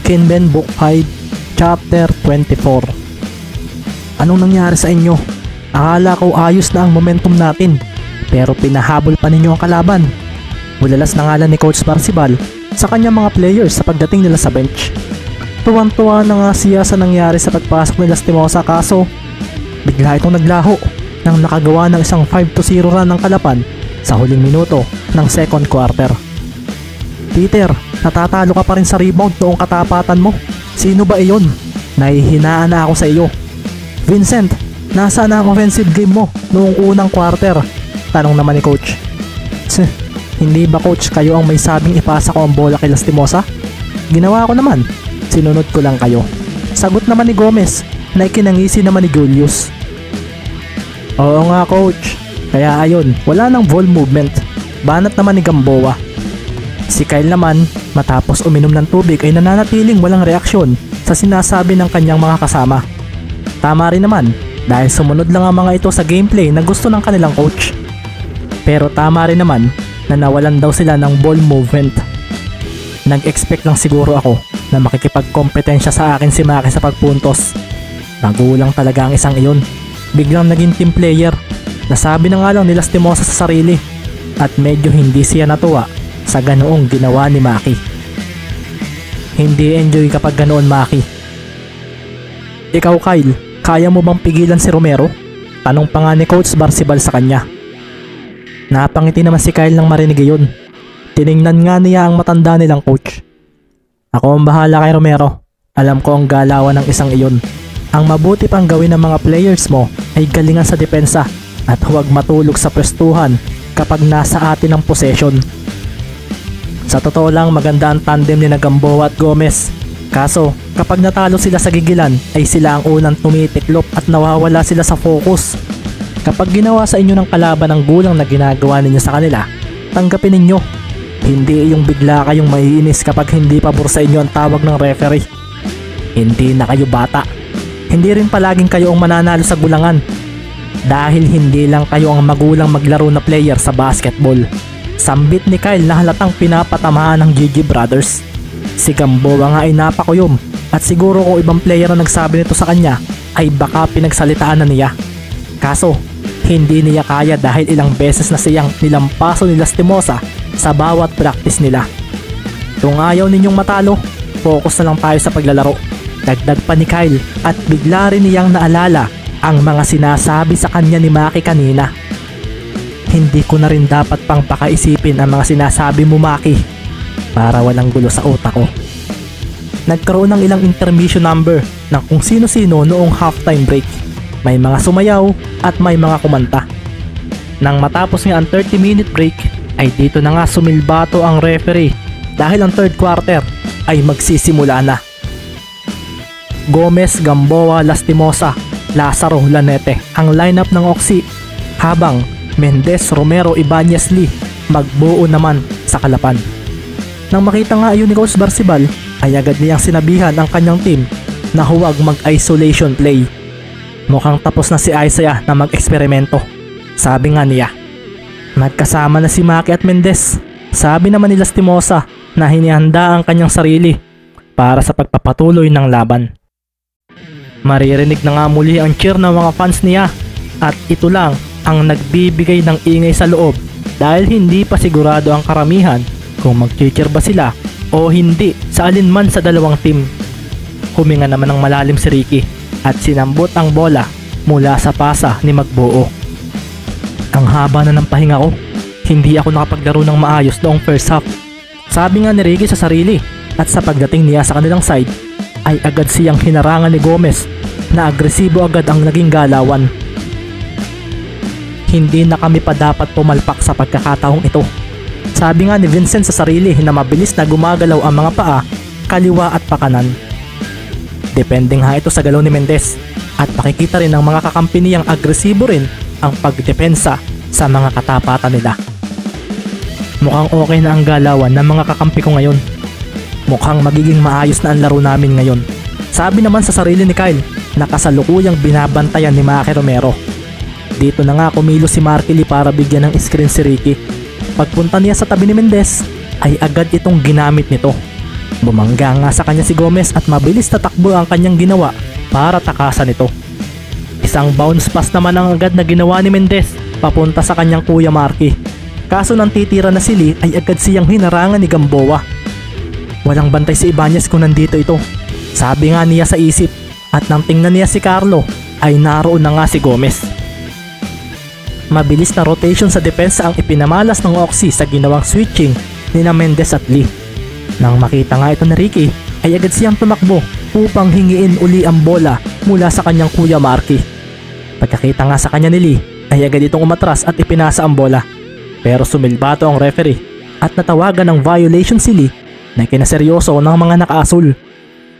Kinben Book 5, Chapter 24. Anong nangyari sa inyo? Akala ko ayos na ang momentum natin, pero pinahabol pa ninyo ang kalaban. Bulalas na ngalan ni Coach Barcibal sa kanyang mga players sa pagdating nila sa bench. Tuwang-tuwa na nga siya sa nangyari sa pagpasok ni Lastimosa, kaso bigla itong naglaho nang nakagawa ng isang 5-0 run ng Kalapan sa huling minuto ng second quarter. Peter, natatalo ka pa rin sa rebound noong katapatan mo. Sino ba iyon? Nahihinaan na ako sa iyo. Vincent, nasaan ang offensive game mo noong unang quarter? Tanong naman ni Coach. Hindi ba Coach kayo ang may sabing ipasa ko ang bola kay Lastimosa? Ginawa ko naman. Sinunod ko lang kayo. Sagot naman ni Gomez na ikinangisi naman ni Julius. Oo nga Coach. Kaya ayun, wala nang ball movement. Banat naman ni Gamboa. Si Kyle naman, matapos uminom ng tubig ay nananatiling walang reaksyon sa sinasabi ng kanyang mga kasama. Tama rin naman dahil sumunod lang ang mga ito sa gameplay na gusto ng kanilang coach. Pero tama rin naman na nawalan daw sila ng ball movement. Nag-expect lang siguro ako na makikipagkompetensya sa akin si Maki sa pagpuntos. Nagulang talaga ang isang iyon. Biglang naging team player. Nasabi na nga lang ni Lastimosa sa sarili at medyo hindi siya natuwa sa ganoong ginawa ni Maki. Hindi enjoy kapag ganoon, Maki. Ikaw Kyle, kaya mo bang pigilan si Romero? Tanong pa nga ni Coach Barcibal sa kanya. Napangiti naman si Kyle nang marinig iyon. Tiningnan nga niya ang matanda nilang coach. Ako ang bahala kay Romero. Alam ko ang galawan ng isang iyon. Ang mabuti pang gawin ng mga players mo ay galingan sa depensa at huwag matulog sa pwestuhan kapag nasa atin ang possession. Sa totoo lang, maganda ang tandem ni Gamboa at Gomez. Kaso kapag natalo sila sa gigilan ay sila ang unang tumitiklop at nawawala sila sa focus. Kapag ginawa sa inyo ng kalaban ang gulang na ginagawa ninyo sa kanila, tanggapin ninyo. Hindi yung bigla kayong maiinis kapag hindi pabor sa inyo ang tawag ng referee. Hindi na kayo bata. Hindi rin palaging kayo ang mananalo sa gulangan. Dahil hindi lang kayo ang magulang maglaro na player sa basketball. Sambit ni Kyle na halatang pinapatamaan ng GG Brothers. Si Gamboa nga ay napakuyom at siguro kung ibang player na nagsabi nito sa kanya ay baka pinagsalitaan na niya. Kaso hindi niya kaya dahil ilang beses na siyang nilampaso ni Lastimosa sa bawat practice nila. Kung ayaw ninyong matalo, focus na lang tayo sa paglalaro. Dagdag pa ni Kyle at bigla rin niyang naalala ang mga sinasabi sa kanya ni Maki kanina. Hindi ko na rin dapat pang pakaisipin ang mga sinasabi mo, Maki, para walang gulo sa utak ko. Nagkaroon ng ilang intermission number ng kung sino-sino noong halftime break. May mga sumayaw at may mga kumanta. Nang matapos nga ang 30-minute break ay dito na nga sumilbato ang referee dahil ang third quarter ay magsisimula na. Gomez, Gamboa, Lastimosa, Lazaro, Lanete ang lineup ng Oxy, habang Mendez, Romero, Ibanez, Lee magbuo naman sa Kalapan. Nang makita nga ayun ni Coach Barcibal ay agad niyang sinabihan ang kanyang team na huwag mag-isolation play. Mukhang tapos na si Isaiah na mag-eksperimento. Sabi nga niya. Nagkasama na si Maki at Mendez. Sabi naman ni Lastimosa na hinihanda ang kanyang sarili para sa pagpapatuloy ng laban. Maririnig na nga muli ang cheer ng mga fans niya at ito lang ang nagbibigay ng ingay sa loob dahil hindi pa sigurado ang karamihan kung mag-cheer ba sila o hindi sa alinman sa dalawang team. Huminga naman ng malalim si Ricky at sinambot ang bola mula sa pasa ni Magbuo. Ang haba na ng pahinga ko, hindi ako nakapaglaro ng maayos noong first half. Sabi nga ni Ricky sa sarili at sa pagdating niya sa kanilang side ay agad siyang hinarangan ni Gomez na agresibo agad ang naging galawan. Hindi na kami pa dapat pumalpak sa pagkakataong ito. Sabi nga ni Vincent sa sarili na mabilis na gumagalaw ang mga paa, kaliwa at pakanan. Depende nga ito sa galaw ni Mendez at makikita rin ng mga kakampi niyang agresibo rin ang pagdepensa sa mga katapatan nila. Mukhang okay na ang galawan ng mga kakampi ko ngayon. Mukhang magiging maayos na ang laro namin ngayon. Sabi naman sa sarili ni Kyle na kasalukuyang binabantayan ni Maki Romero. Dito na nga kumilos si Marky Lee para bigyan ng screen si Ricky. Pagpunta niya sa tabi ni Mendez ay agad itong ginamit nito. Bumangga nga sa kanya si Gomez at mabilis na takbo ang kanyang ginawa para takasan ito. Isang bounce pass naman ang agad na ginawa ni Mendez papunta sa kanyang kuya Marky. Kaso nang titira na si Lee ay agad siyang hinarangan ni Gamboa. Walang bantay si Ibanez kung nandito ito. Sabi nga niya sa isip at nang tingnan niya si Carlo ay naroon na nga si Gomez. Mabilis na rotation sa depensa ang ipinamalas ng Oxy sa ginawang switching ni na Mendez at Lee. Nang makita nga ito ni Ricky ay agad siyang tumakbo upang hingiin uli ang bola mula sa kanyang kuya Marky. Pagkakita nga sa kanya ni Lee ay agad itong umatras at ipinasa ang bola. Pero sumilbato ang referee at natawagan ng violation si Lee na kinaseryoso ng mga nakaasul.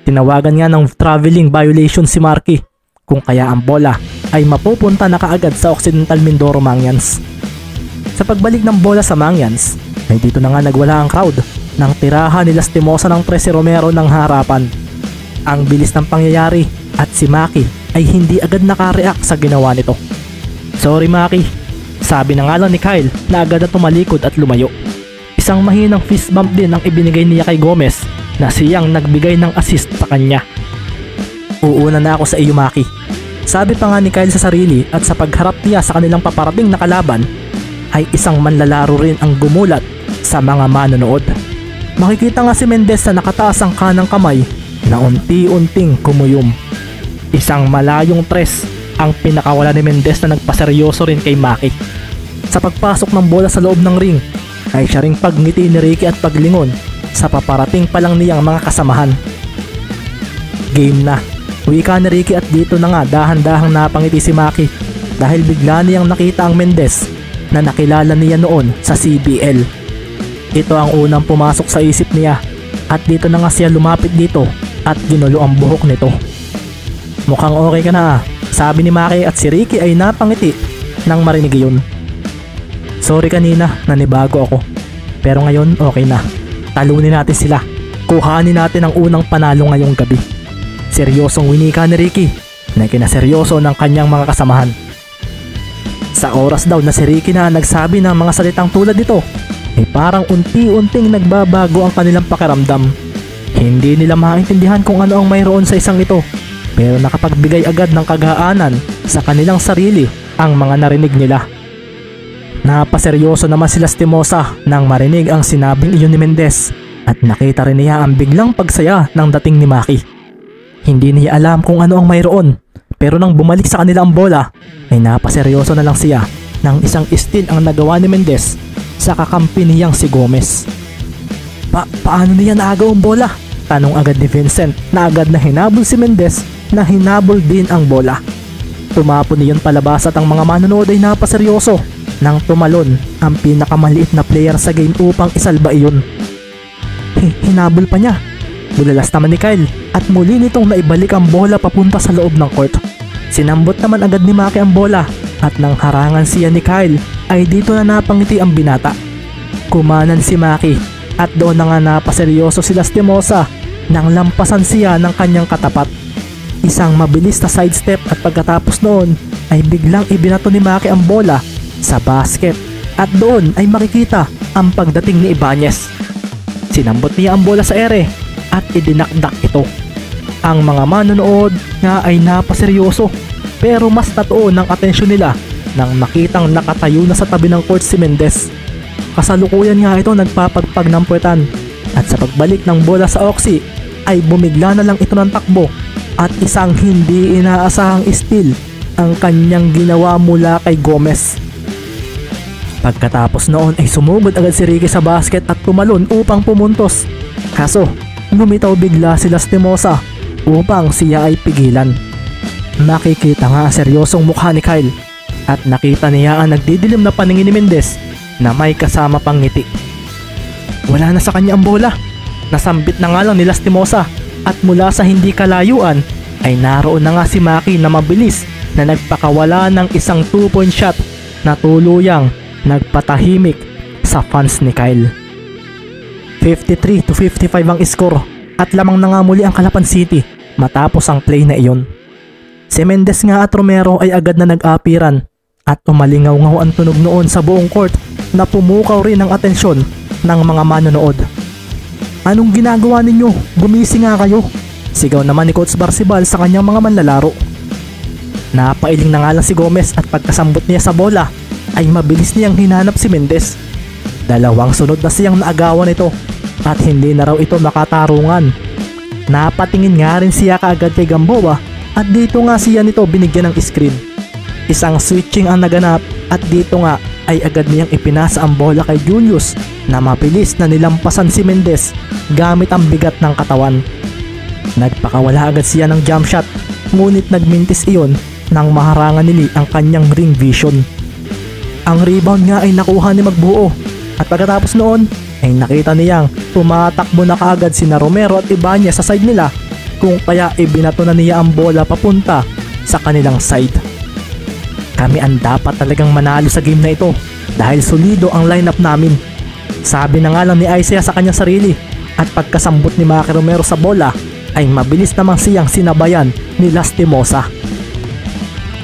Tinawagan nga ng traveling violation si Marky kung kaya ang bola ay mapupunta na kaagad sa Occidental Mindoro Mangyans. Sa pagbalik ng bola sa Mangyans ay dito na nga nagwala ang crowd nang tirahan ni Lastimosa ng Presi Romero ng harapan. Ang bilis ng pangyayari at si Maki ay hindi agad nakareact sa ginawa nito. Sorry Maki, sabi na nga lang ni Kyle na agad na tumalikod at lumayo. Isang mahinang fist bump din ang ibinigay niya kay Gomez na siyang nagbigay ng assist sa kanya. Uuna na ako sa iyo Maki. Sabi pa nga ni Kyle sa sarili at sa pagharap niya sa kanilang paparating na kalaban ay isang manlalaro rin ang gumulat sa mga manonood. Makikita nga si Mendez na nakataas ang kanang kamay na unti-unting kumuyom. Isang malayong tres ang pinakawala ni Mendez na nagpaseryoso rin kay Maki. Sa pagpasok ng bola sa loob ng ring ay siya ring pagngiti ni Ricky at paglingon sa paparating pa lang niyang mga kasamahan. Game na. Wika ni Ricky at dito na nga dahan-dahang napangiti si Maki dahil bigla niyang nakita ang Mendez na nakilala niya noon sa CBL. Ito ang unang pumasok sa isip niya at dito na nga siya lumapit dito at ginulo ang buhok nito. Mukhang okay ka na sabi ni Maki at si Ricky ay napangiti nang marinig yun. Sorry kanina nanibago ako pero ngayon okay na. Talunin natin sila. Kuhanin natin ang unang panalo ngayong gabi. Seryosong winika ni Ricky na kinaseryoso ng kanyang mga kasamahan. Sa oras daw na si Ricky na nagsabi ng mga salitang tulad nito ay parang unti-unting nagbabago ang kanilang pakiramdam. Hindi nila maintindihan kung ano ang mayroon sa isang ito pero nakapagbigay agad ng kagaanan sa kanilang sarili ang mga narinig nila. Napaseryoso naman si Lastimosa nang marinig ang sinabing iyon ni Mendez at nakita rin niya ang biglang pagsaya ng dating ni Maki. Hindi niya alam kung ano ang mayroon pero nang bumalik sa kanila ang bola ay napaseryoso na lang siya nang isang steal ang nagawa ni Mendez sa kakampi niyang si Gomez. Paano niya naagaw ang bola? Tanong agad ni Vincent na agad na hinabol si Mendez na hinabol din ang bola. Tumapon niyon palabas at ang mga manonood ay napaseryoso nang tumalon ang pinakamaliit na player sa game upang isalba iyon. Hinabol pa niya. Bulalas naman ni Kyle at muli nitong naibalik ang bola papunta sa loob ng court. Sinambot naman agad ni Maki ang bola at nang harangan siya ni Kyle ay dito na napangiti ang binata. Kumanan si Maki at doon na nga napaseryoso si Lastimosa nang lampasan siya ng kanyang katapat. Isang mabilis na sidestep at pagkatapos noon ay biglang ibinato ni Maki ang bola sa basket at doon ay makikita ang pagdating ni Ibanez. Sinambot niya ang bola sa ere at idinakdak ito. Ang mga manonood nga ay napaseryoso pero mas natuon ang atensyon nila nang makitang nakatayo na sa tabi ng court si Mendez. Kasalukuyan nga ito nagpapagpag ng puwetan at sa pagbalik ng bola sa Oxy ay bumigla na lang ito ng takbo at isang hindi inaasahang steal ang kanyang ginawa mula kay Gomez. Pagkatapos noon ay sumugod agad si Ricky sa basket at tumalon upang pumuntos. Kaso lumitaw bigla si Lastimosa upang siya ay pigilan. Nakikita nga seryosong mukha ni Kyle at nakita niya ang nagdidilim na paningin ni Mendez na may kasama pang ngiti. Wala na sa kanya ang bola. Nasambit na nga lang ni Lastimosa at mula sa hindi kalayuan ay naroon na nga si Maki na mabilis na nagpakawala ng isang 2-point shot na tuluyang nagpatahimik sa fans ni Kyle. 53-55 ang score at lamang na nga muli ang Calapan City matapos ang play na iyon. Si Mendez nga at Romero ay agad na nag-apiran at umalingaw-ngaw ang tunog noon sa buong court na pumukaw rin ang atensyon ng mga manonood. "Anong ginagawa ninyo? Gumising nga kayo!" sigaw naman ni Coach Barcibal sa kanyang mga manlalaro. Napailing na nga lang si Gomez at pagkasambot niya sa bola ay mabilis niyang hinanap si Mendez. Dalawang sunod na siyang naagawan ito at hindi na raw ito makatarungan. Napatingin nga rin siya kaagad kay Gamboa at dito nga siya nito binigyan ng screen. Isang switching ang naganap at dito nga ay agad niyang ipinasa ang bola kay Julius na mabilis na nilampasan si Mendez gamit ang bigat ng katawan. Nagpakawala agad siya ng jump shot ngunit nagmintis iyon nang maharangan nili ang kanyang ring vision. Ang rebound nga ay nakuha ni Magbuo at pagkatapos noon ay nakita niyang tumatakbo na kaagad sina Romero at Ibanez sa side nila kung kaya ibinato na niya ang bola papunta sa kanilang side. "Kami ang dapat talagang manalo sa game na ito dahil solido ang lineup namin," sabi na nga lang ni Isaiah sa kanyang sarili at pagkasambot ni Maki Romero sa bola ay mabilis namang siyang sinabayan ni Lastimosa.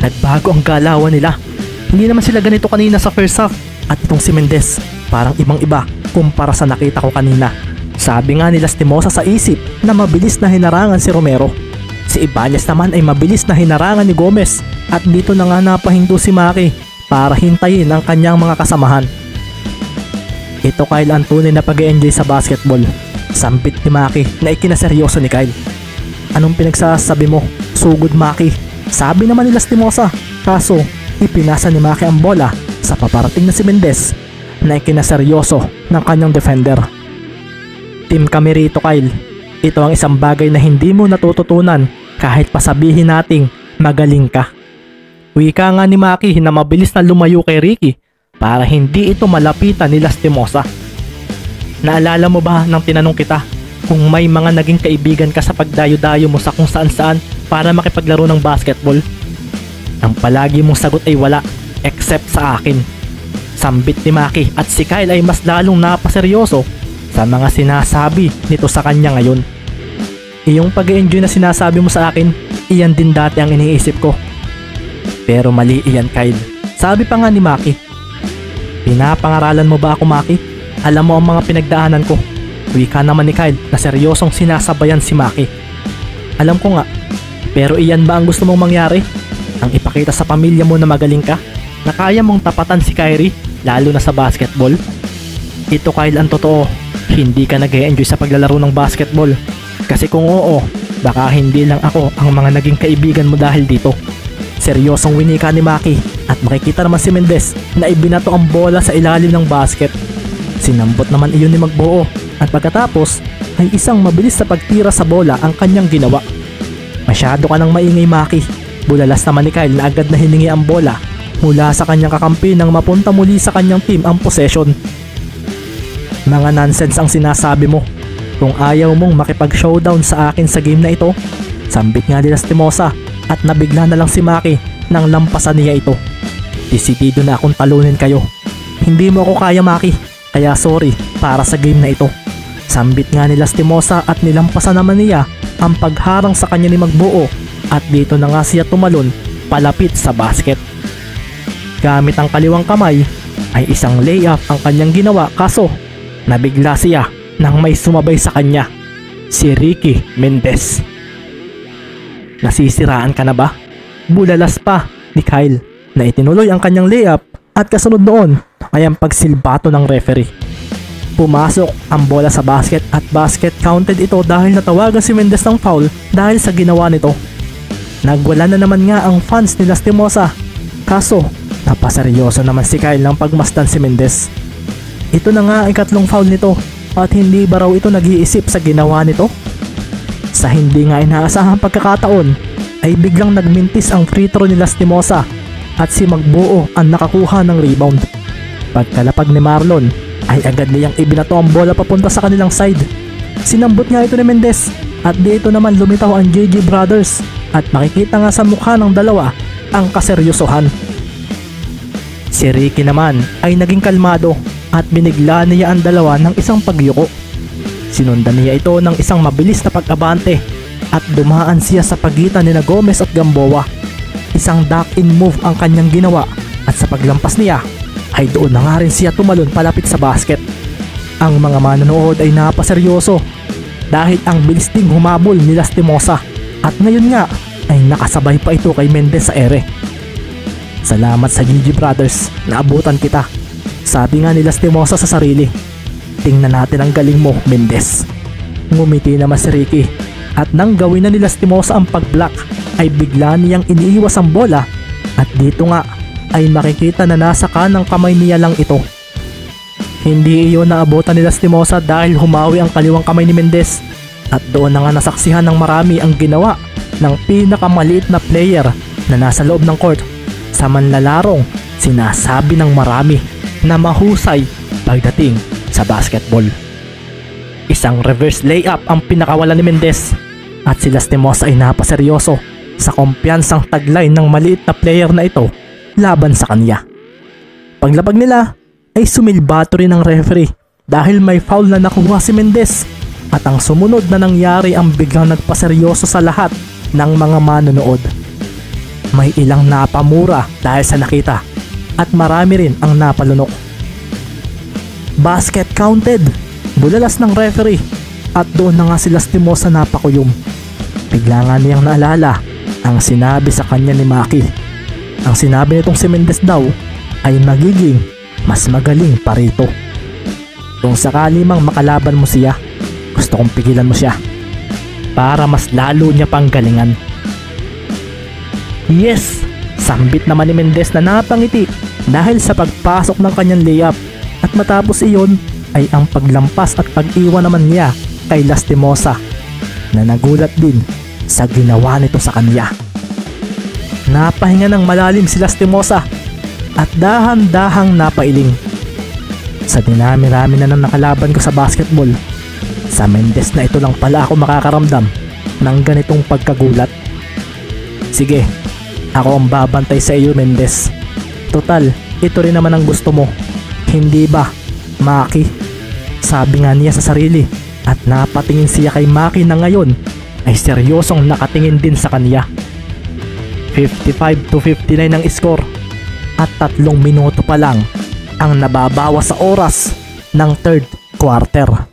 Nagbago ang galawan nila. Hindi naman sila ganito kanina sa first half at itong si Mendez parang ibang iba kumpara sa nakita ko kanina. Sabi nga ni Lastimosa sa isip na mabilis na hinarangan si Romero. Si Ibanez naman ay mabilis na hinarangan ni Gomez at dito na nga napahinto si Maki para hintayin ang kanyang mga kasamahan. Ito Kyle ang tunay na pag-e-enjoy sa basketball. Sambit ni Maki na ikinaseryoso ni Kyle. "Anong pinagsasabi mo? Sugod Maki," sabi naman ni Lastimosa. Kaso ipinasa ni Maki ang bola sa paparating na si Mendez na ikinaseryoso ng kanyang defender. "Team kami rito Kyle. Ito ang isang bagay na hindi mo natututunan kahit pasabihin nating magaling ka." Wika nga ni Maki na mabilis na lumayo kay Ricky para hindi ito malapitan ni Lastimosa. "Naalala mo ba nang tinanong kita kung may mga naging kaibigan ka sa pagdayo-dayo mo sa kung saan-saan para makipaglaro ng basketball? Ang palagi mong sagot ay wala except sa akin." Sambit ni Maki at si Kyle ay mas lalong napaseryoso sa mga sinasabi nito sa kanya ngayon. "Iyong pag-e-enjoy na sinasabi mo sa akin, iyan din dati ang iniisip ko." "Pero mali iyan Kyle," sabi pa nga ni Maki. "Pinapangaralan mo ba ako Maki? Alam mo ang mga pinagdaanan ko." Wika naman ni Kyle na seryosong sinasabayan si Maki. "Alam ko nga, pero iyan ba ang gusto mong mangyari? Ang ipakita sa pamilya mo na magaling ka? Na kaya mong tapatan si Kyrie lalo na sa basketball?" "Ito Kyle ang totoo, hindi ka nag-e-enjoy sa paglalaro ng basketball. Kasi kung oo, baka hindi lang ako ang mga naging kaibigan mo dahil dito." Seryosong winika ni Maki at makikita naman si Mendez na ibinato ang bola sa ilalim ng basket. Sinambot naman iyon ni Magbuo at pagkatapos ay isang mabilis na pagtira sa bola ang kanyang ginawa. "Masyado ka nang maingay Maki." Bulalas naman ni Kyle na agad na hiningi ang bola mula sa kanyang kakampi nang mapunta muli sa kanyang team ang possession. "Mga nonsense ang sinasabi mo. Kung ayaw mong makipag-showdown sa akin sa game na ito," sambit nga ni Lastimosa at nabigla na lang si Maki nang lampasan niya ito. "Desidido na akong talunin kayo. Hindi mo ako kaya Maki, kaya sorry para sa game na ito." Sambit nga ni Lastimosa at nilampasan naman niya ang pagharang sa kanya ni Magbuo at dito na nga siya tumalon palapit sa basket. Gamit ang kaliwang kamay ay isang layup ang kanyang ginawa kaso nabigla siya nang may sumabay sa kanya, si Ricky Mendez. "Nasisiraan ka na ba?" Bulalas pa ni Kyle na itinuloy ang kanyang layup at kasunod noon ay ang pagsilbato ng referee. Pumasok ang bola sa basket at basket counted ito dahil natawagan si Mendez ng foul dahil sa ginawa nito. Nagwala na naman nga ang fans ni Lastimosa kaso napaseryoso naman si Kyle ng pagmasdan si Mendez. Ito na nga ang ikatlong foul nito at hindi ba raw ito nag-iisip sa ginawa nito? Sa hindi nga inaasahang pagkakataon ay biglang nagmintis ang free throw ni Lastimosa at si Magbuo ang nakakuha ng rebound. Pagkalapag ni Marlon ay agad niyang ibinato ang bola papunta sa kanilang side. Sinambot nga ito ni Mendez at dito naman lumitaw ang JJ Brothers at makikita nga sa mukha ng dalawa ang kaseryosohan. Si Ricky naman ay naging kalmado at binigla niya ang dalawa ng isang pagyuko. Sinundan niya ito ng isang mabilis na pag-abante at dumaan siya sa pagitan ni Gomez at Gamboa. Isang duck-in move ang kanyang ginawa at sa paglampas niya ay doon na nga rin siya tumalon palapit sa basket. Ang mga manonood ay napaseryoso dahil ang bilis ding humabol ni Lastimosa at ngayon nga ay nakasabay pa ito kay Mendez sa ere. Salamat sa GG Brothers, naabutan kita. Sabi nga ni Lastimosa sa sarili. Tingnan natin ang galing mo, Mendez. Ngumiti naman si Ricky at nang gawin na ni Lastimosa ang pag-block ay bigla niyang iniiwas ang bola at dito nga ay makikita na nasa kanang kamay niya lang ito. Hindi iyon naabutan ni Lastimosa dahil humawi ang kaliwang kamay ni Mendez at doon na nga nasaksihan ng marami ang ginawa ng pinakamaliit na player na nasa loob ng court. Sa manlalarong sinasabi ng marami na mahusay pagdating sa basketball. Isang reverse layup ang pinakawalan ni Mendez at si Lastimosa ay napaseryoso sa kumpiyansang taglay ng maliit na player na ito laban sa kanya. Paglabag nila ay sumilbato rin ang referee dahil may foul na nakuha si Mendez at ang sumunod na nangyari ang biglang nagpaseryoso sa lahat ng mga manonood. May ilang napamura dahil sa nakita at marami rin ang napalunok. Basket counted, bulalas ng referee at doon na nga si Lastimosa napakuyom. Bigla nga niyang naalala ang sinabi sa kanya ni Maki. Ang sinabi nitong si Mendez daw ay magiging mas magaling pa rito. Kung sakali mang makalaban mo siya, gusto kong pigilan mo siya para mas lalo niya pang galingan. Yes! Sambit naman ni Mendez na napangiti dahil sa pagpasok ng kanyang layup at matapos iyon ay ang paglampas at pag-iwan naman niya kay Lastimosa na nagulat din sa ginawa nito sa kanya. Napahinga ng malalim si Lastimosa at dahan-dahang napailing. Sa dinami-rami na ng nakalaban ko sa basketball, sa Mendez na ito lang pala ako makakaramdam ng ganitong pagkagulat. Sige, ako ang babantay sa iyo, Mendez. Total, ito rin naman ang gusto mo. Hindi ba, Maki? Sabi nga niya sa sarili at napatingin siya kay Maki na ngayon ay seryosong nakatingin din sa kanya. 55-59 ang score at 3 minuto pa lang ang nababawas sa oras ng third quarter.